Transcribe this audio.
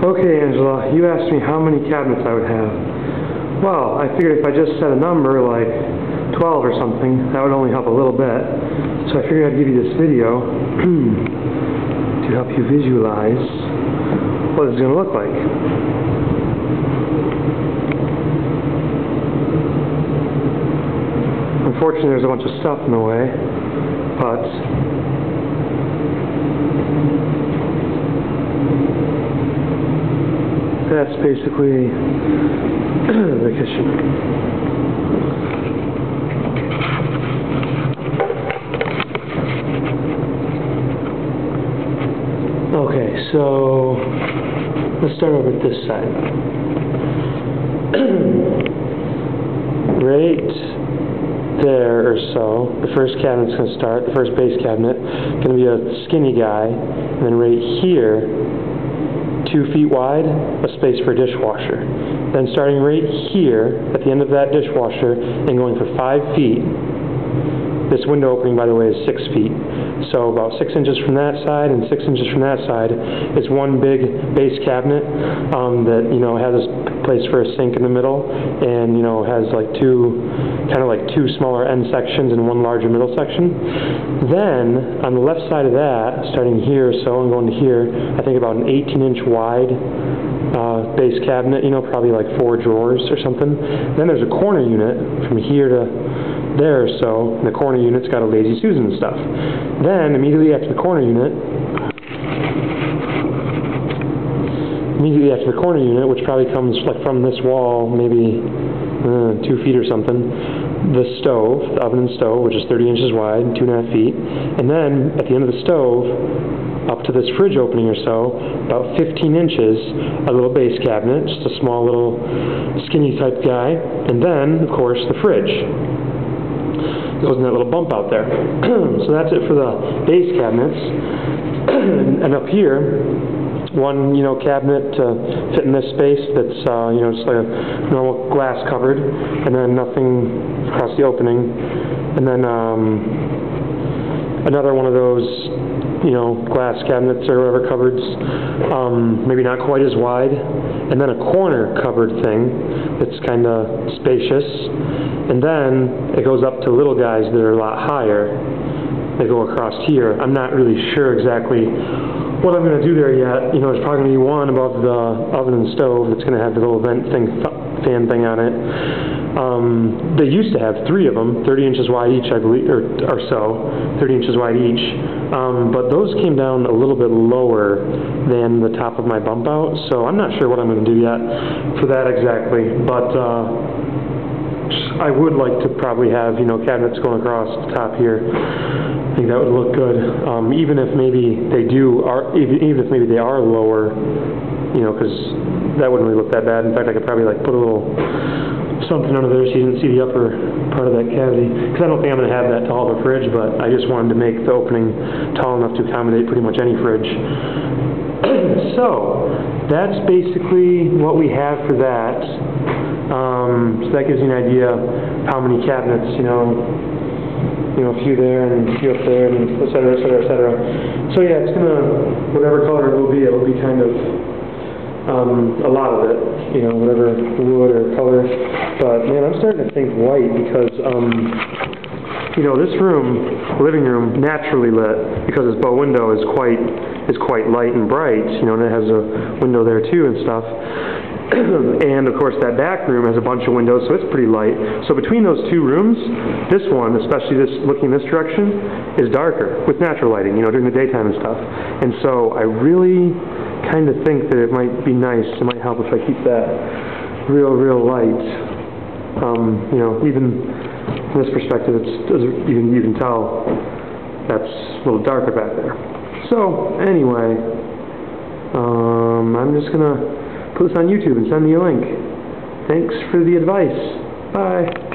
Okay, Angela, you asked me how many cabinets I would have. Well, I figured if I just set a number like 12 or something, that would only help a little bit. So I figured I'd give you this video to help you visualize what it's going to look like. Unfortunately, there's a bunch of stuff in the way, but that's basically the kitchen. Okay, so let's start over at this side. Right there or so, the first cabinet's going to start, the first base cabinet, going to be a skinny guy, and then right here, 2 feet wide, a space for a dishwasher. Then starting right here, at the end of that dishwasher, and going for 5 feet, this window opening, by the way, is 6 feet. So about 6 inches from that side and 6 inches from that side is one big base cabinet that, you know, has a place for a sink in the middle, and, you know, has like two smaller end sections and one larger middle section. Then on the left side of that, starting here, so and going to here, I think about an 18-inch wide base cabinet, you know, probably like 4 drawers or something. Then there's a corner unit from here to there, so and the corner unit's got a Lazy Susan and stuff. Then immediately after the corner unit, which probably comes like from this wall, maybe 2 feet or something, the stove, the oven and stove, which is 30 inches wide, 2.5 feet, and then at the end of the stove, up to this fridge opening or so, about 15 inches, a little base cabinet, just a small little skinny type guy, and then, of course, the fridge. Goes in that little bump out there. So that's it for the base cabinets. And up here, one, you know, cabinet to fit in this space that's, you know, just like a normal glass cupboard, and then nothing across the opening. And then another one of those, you know, glass cabinets or whatever cupboards, maybe not quite as wide, and then a corner cupboard thing that's kind of spacious, and then it goes up to little guys that are a lot higher. They go across here. I'm not really sure exactly what I'm going to do there yet. You know, there's probably going to be one above the oven and stove that's going to have the little vent thing, fan thing on it. They used to have 3 of them, 30 inches wide each, I believe, or so, 30 inches wide each. But those came down a little bit lower than the top of my bump out, so I'm not sure what I'm going to do yet for that exactly. But I would like to probably have, you know, cabinets going across the top here. I think that would look good, even if maybe they are lower, you know, because that wouldn't really look that bad. In fact, I could probably like put a little something under there so you didn't see the upper part of that cavity, because I don't think I'm going to have that tall of a fridge, but I just wanted to make the opening tall enough to accommodate pretty much any fridge. So that's basically what we have for that. So that gives you an idea how many cabinets, you know, a few there and a few up there, and et cetera, et cetera, et cetera. So yeah, it's gonna, whatever color it will be kind of a lot of it, you know, whatever wood or color. But man, I'm starting to think white because, you know, this room, living room, naturally lit because its bow window is quite light and bright, you know, and it has a window there too and stuff. And of course that back room has a bunch of windows, so it's pretty light. So between those 2 rooms, this one, especially this looking this direction, is darker with natural lighting, you know, during the daytime and stuff. And so I really kind of think that it might be nice, it might help if I keep that real light. You know, even from this perspective, you can tell that's a little darker back there. So anyway, I'm just gonna put this on YouTube and send me a link. Thanks for the advice. Bye.